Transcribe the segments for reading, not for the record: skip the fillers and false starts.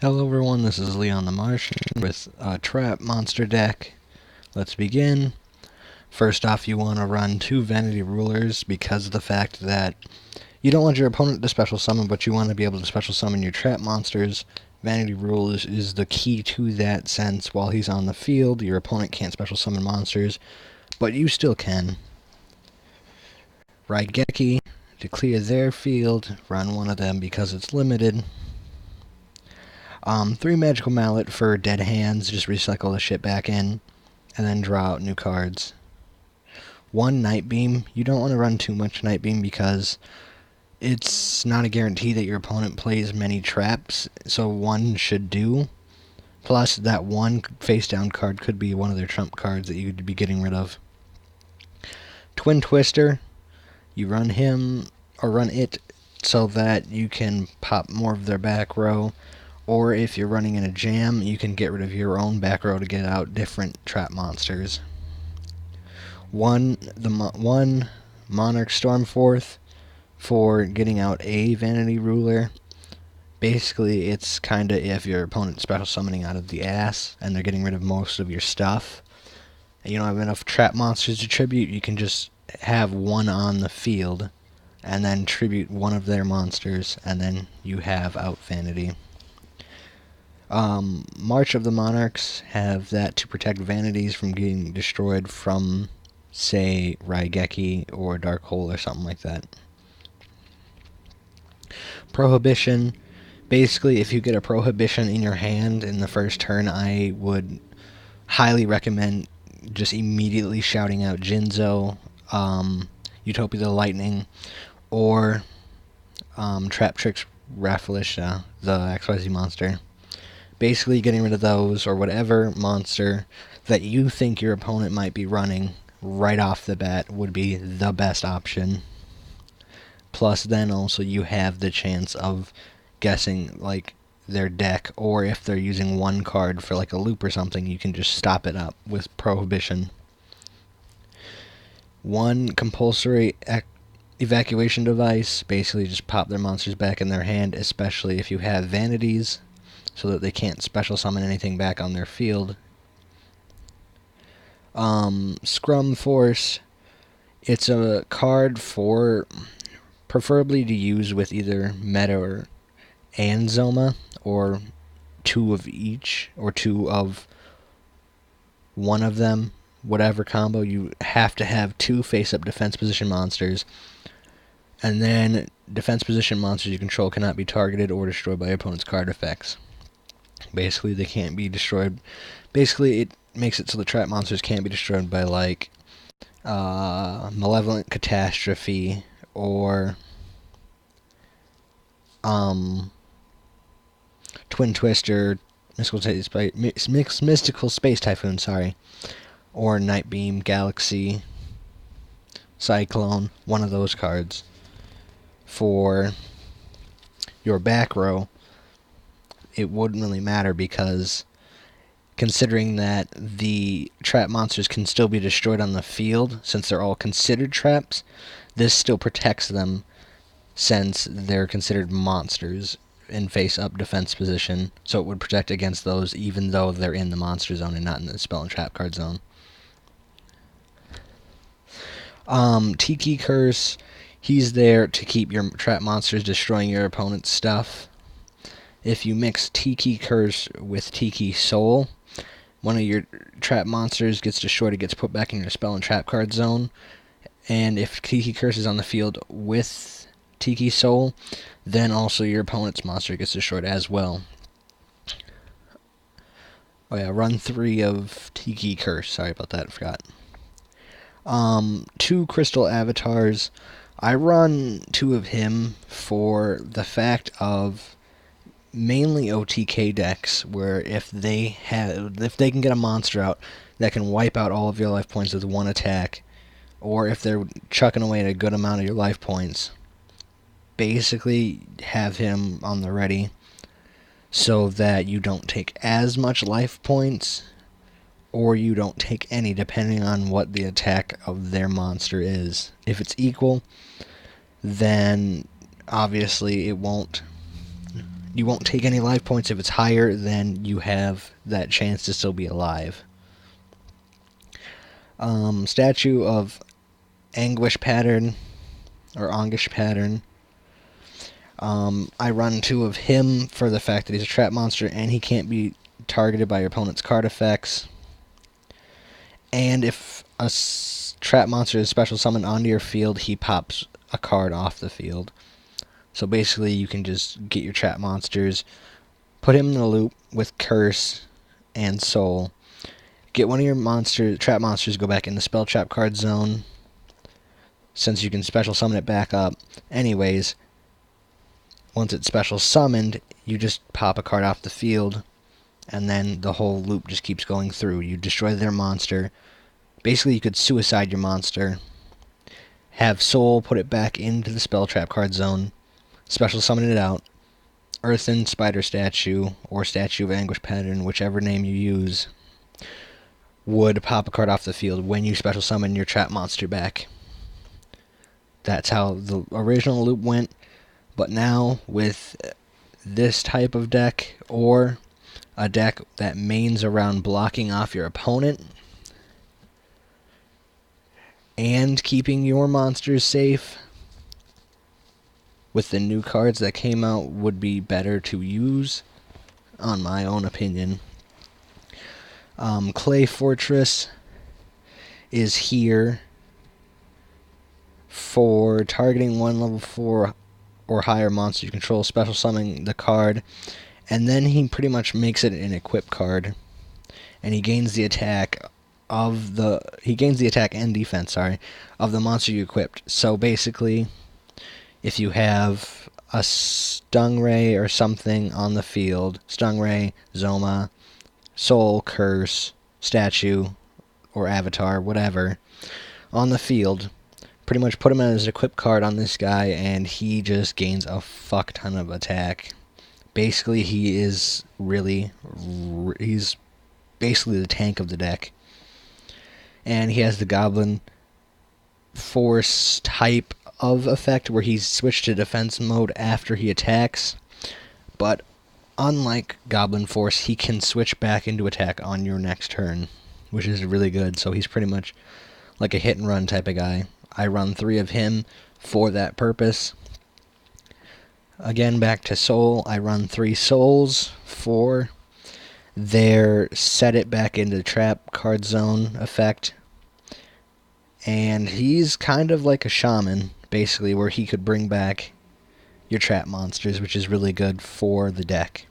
Hello everyone, this is Leonthemartian with a trap monster deck. Let's begin. First off, you want to run 2 Vanity Rulers because of the fact that you don't want your opponent to special summon, but you want to be able to special summon your trap monsters. Vanity Rulers is the key to that, since while he's on the field, your opponent can't special summon monsters, but you still can. Raigeki, to clear their field, run one of them because it's limited. 3 Magical Mallet for dead hands, just recycle the shit back in, and then draw out new cards. 1 Night Beam, you don't want to run too much Night Beam because it's not a guarantee that your opponent plays many traps, so 1 should do. Plus, that 1 face down card could be one of their trump cards that you'd be getting rid of. Twin Twister, you run him, or run it, so that you can pop more of their back row. Or if you're running in a jam, you can get rid of your own back row to get out different trap monsters. 1 Monarch Stormforth for getting out a Vanity Ruler. Basically, it's kinda if your opponent's special summoning out of the ass and they're getting rid of most of your stuff, and you don't have enough trap monsters to tribute, you can just have 1 on the field and then tribute 1 of their monsters, and then you have out Vanity. March of the Monarchs have that to protect vanities from getting destroyed from, say, Raigeki or Dark Hole or something like that. Prohibition. Basically, if you get a Prohibition in your hand in the first turn, I would highly recommend just immediately shouting out Jinzo, Utopia the Lightning, or Trap Tricks Rafflish, the XYZ monster. Basically, getting rid of those, or whatever monster that you think your opponent might be running right off the bat, would be the best option. Plus, then also you have the chance of guessing, like, their deck, or if they're using 1 card for, like, a loop or something, you can just stop it up with Prohibition. 1 Compulsory Evacuation Device, basically just pop their monsters back in their hand, especially if you have vanities, so that they can't special summon anything back on their field. Scrum Force, it's a card for preferably to use with either Meta and Zoma, or 2 of each, or 2 of one of them. Whatever combo, you have to have 2 face-up defense position monsters, and then defense position monsters you control cannot be targeted or destroyed by your opponent's card effects. Basically, they can't be destroyed. Basically, it makes it so the trap monsters can't be destroyed by, like, Malevolent Catastrophe, or Twin Twister, Mystical Space Typhoon, sorry, or Night Beam, Galaxy, Cyclone, one of those cards. For your back row, it wouldn't really matter, because considering that the trap monsters can still be destroyed on the field, since they're all considered traps, this still protects them, since they're considered monsters in face-up defense position, so it would protect against those even though they're in the monster zone and not in the spell and trap card zone. Tiki Curse, he's there to keep your trap monsters destroying your opponent's stuff. If you mix Tiki Curse with Tiki Soul, one of your trap monsters gets destroyed, it gets put back in your spell and trap card zone. And if Tiki Curse is on the field with Tiki Soul, then also your opponent's monster gets destroyed as well. Oh yeah, run 3 of Tiki Curse. Sorry about that, I forgot. 2 Crystal Avatars. I run 2 of him for the fact of mainly OTK decks, where if they can get a monster out that can wipe out all of your life points with 1 attack, or if they're chucking away a good amount of your life points, basically have him on the ready so that you don't take as much life points, or you don't take any, depending on what the attack of their monster is. If it's equal, then obviously it won't you won't take any life points. If it's higher, then you have that chance to still be alive. Statue of Anguish pattern, or Anguish pattern. I run 2 of him for the fact that he's a trap monster and he can't be targeted by your opponent's card effects. And if a trap monster is special summoned onto your field, he pops a card off the field. So basically you can just get your trap monsters, put him in the loop with Curse and Soul, get one of your trap monsters, go back in the spell trap card zone, since you can special summon it back up anyways. Once it's special summoned, you just pop a card off the field, and then the whole loop just keeps going through. You destroy their monster. Basically, you could suicide your monster, have Soul put it back into the spell trap card zone, special summon it out, Earthen Spider Statue, or Statue of Anguish pattern, whichever name you use, would pop a card off the field when you special summon your trap monster back. That's how the original loop went. But now, with this type of deck, or a deck that mains around blocking off your opponent and keeping your monsters safe, with the new cards that came out, would be better to use, on my own opinion. Clay Fortress is here for targeting one level 4 or higher monster you control, special summoning the card, and then he pretty much makes it an equip card, and he gains the attack and defense, of the monster you equipped. So basically, if you have a Stingray or something on the field, Stingray, Zoma, Soul, Curse, Statue, or Avatar, whatever, on the field, pretty much put him as an equip card on this guy, and he just gains a fuck ton of attack. Basically, he's basically the tank of the deck. And he has the Goblin Force type of effect, where he's switched to defense mode after he attacks. But unlike Goblin Force, he can switch back into attack on your next turn, which is really good. So he's pretty much like a hit and run type of guy. I run 3 of him for that purpose. Again, back to Soul. I run 3 Souls for their set it back into trap card zone effect. And he's kind of like a shaman, basically, where he could bring back your trap monsters, which is really good for the deck.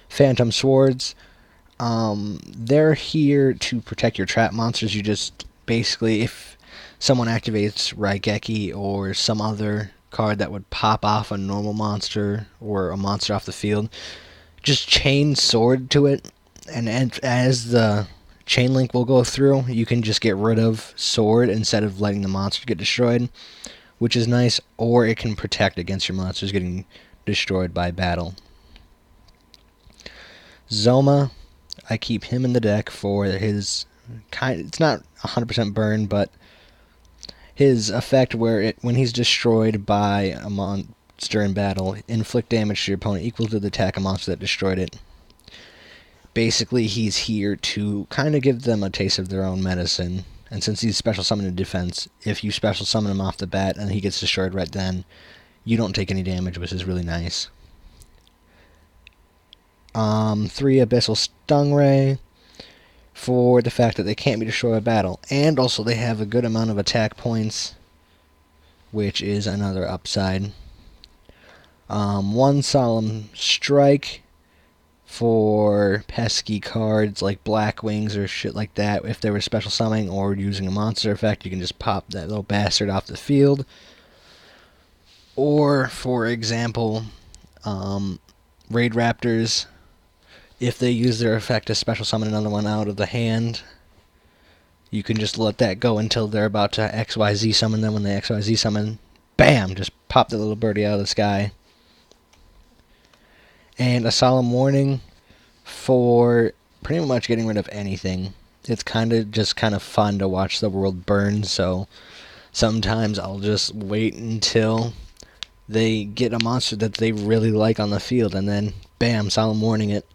Phantom Swords. They're here to protect your trap monsters. You just basically, if someone activates Raigeki or some other card that would pop off a normal monster or a monster off the field, just chain sword to it, and as the chain link will go through, you can just get rid of sword instead of letting the monster get destroyed, which is nice, or it can protect against your monsters getting destroyed by battle. Zoma, I keep him in the deck for his it's not 100% burn, but his effect where when he's destroyed by a monster in battle, inflict damage to your opponent equal to the attack of monster that destroyed it. Basically, he's here to kind of give them a taste of their own medicine. And since he's special summoned in defense, if you special summon him off the bat and he gets destroyed right then, you don't take any damage, which is really nice. 3 Abyssal Stingray for the fact that they can't be destroyed by battle. And also they have a good amount of attack points, which is another upside. 1 Solemn Strike for pesky cards like Black Wings or shit like that. If they were special summoning or using a monster effect, you can just pop that little bastard off the field. Or, for example, Raid Raptors, if they use their effect to special summon another one out of the hand, you can just let that go until they're about to XYZ summon them. When they XYZ summon, bam! Just pop the little birdie out of the sky. And a Solemn Warning for pretty much getting rid of anything. It's kind of fun to watch the world burn, so sometimes I'll just wait until they get a monster that they really like on the field, and then bam, solemn warning it.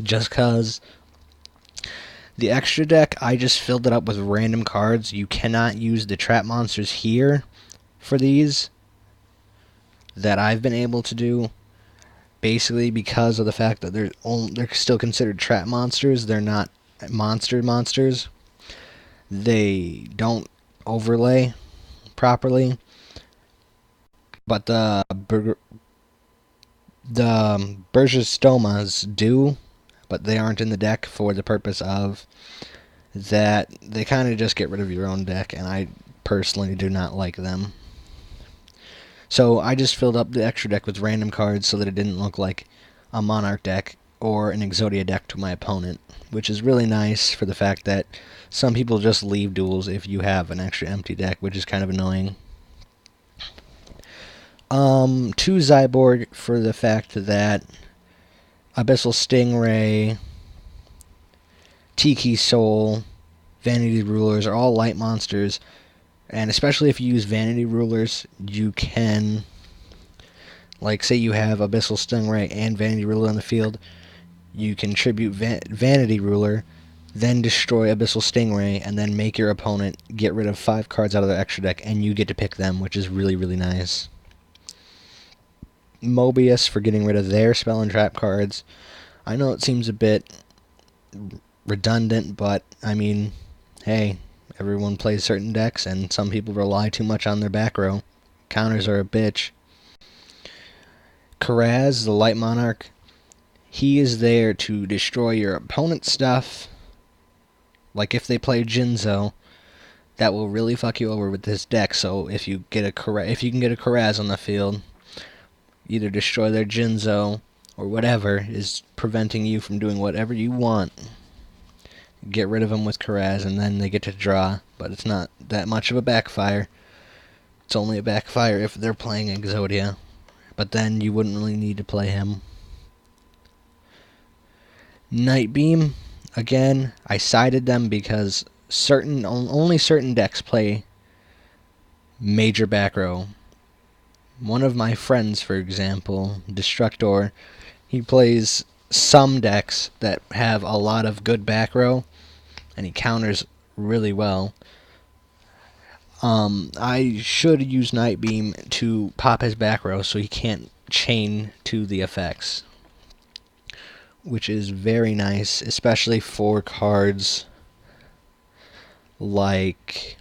Just cause. The extra deck, I just filled it up with random cards. You cannot use the trap monsters here for these that I've been able to do. Basically because of the fact that they're still considered trap monsters. They're not monsters. They don't overlay properly. But the Burgestomas do, but they aren't in the deck for the purpose of that they kind of just get rid of your own deck, and I personally do not like them. So I just filled up the extra deck with random cards so that it didn't look like a Monarch deck or an Exodia deck to my opponent, which is really nice for the fact that some people just leave duels if you have an extra empty deck, which is kind of annoying. 2 Zyborg for the fact that Abyssal Stingray, Tiki Soul, Vanity Rulers are all light monsters, and especially if you use Vanity Rulers, you can, like, say you have Abyssal Stingray and Vanity Ruler on the field, you can tribute Vanity Ruler, then destroy Abyssal Stingray, and then make your opponent get rid of 5 cards out of their extra deck, and you get to pick them, which is really, really nice. Mobius for getting rid of their spell and trap cards. I know it seems a bit redundant, but I mean, hey, everyone plays certain decks, and some people rely too much on their back row. Counters are a bitch. Karaz, the Light Monarch, he is there to destroy your opponent's stuff. Like if they play Jinzo, that will really fuck you over with this deck. So if you can get a Karaz on the field, either destroy their Jinzo or whatever is preventing you from doing whatever you want. Get rid of them with Karaz, and then they get to draw. But it's not that much of a backfire. It's only a backfire if they're playing Exodia. But then you wouldn't really need to play him. Nightbeam, again, I sided them because only certain decks play major back row. One of my friends, for example, Destructor, he plays some decks that have a lot of good back row, and he counters really well. I should use Nightbeam to pop his back row so he can't chain to the effects, which is very nice, especially for cards like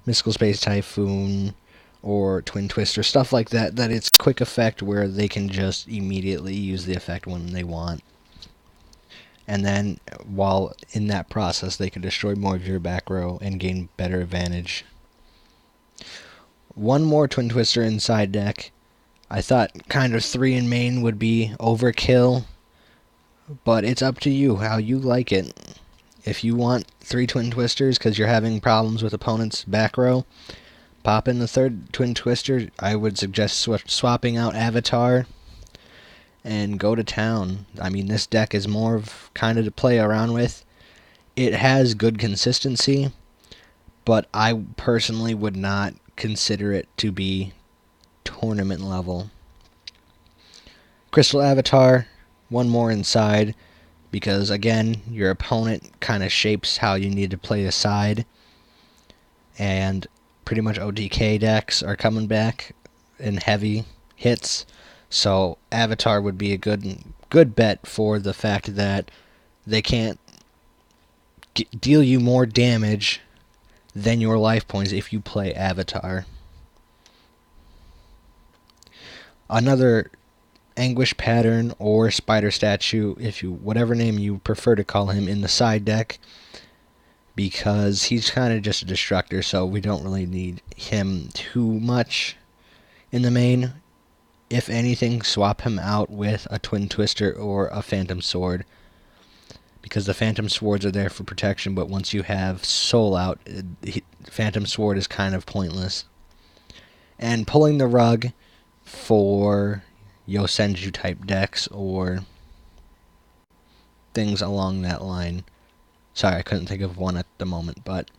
Mystical Space Typhoon or Twin Twister, stuff like that, that it's quick effect where they can just immediately use the effect when they want. And then, while in that process, they can destroy more of your back row and gain better advantage. One more Twin Twister inside deck. I thought kind of 3 in main would be overkill, but it's up to you how you like it. If you want 3 Twin Twisters because you're having problems with opponent's back row, pop in the 3rd Twin Twister. I would suggest swapping out Avatar and go to town. I mean, this deck is more of kind of to play around with. It has good consistency, but I personally would not consider it to be tournament level. Crystal Avatar, 1 more inside, because again, your opponent kind of shapes how you need to play a side, and pretty much OTK decks are coming back in heavy hits, so Avatar would be a good bet for the fact that they can't deal you more damage than your life points if you play Avatar. Another Anguish pattern or Spider Statue, whatever name you prefer to call him, in the side deck, because he's kind of just a destructor, so we don't really need him too much in the main. If anything, swap him out with a Twin Twister or a Phantom Sword, because the Phantom Swords are there for protection, but once you have Soul out, Phantom Sword is kind of pointless. And pulling the rug for Yosenju type decks or things along that line. Sorry, I couldn't think of one at the moment, but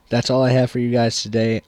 that's all I have for you guys today.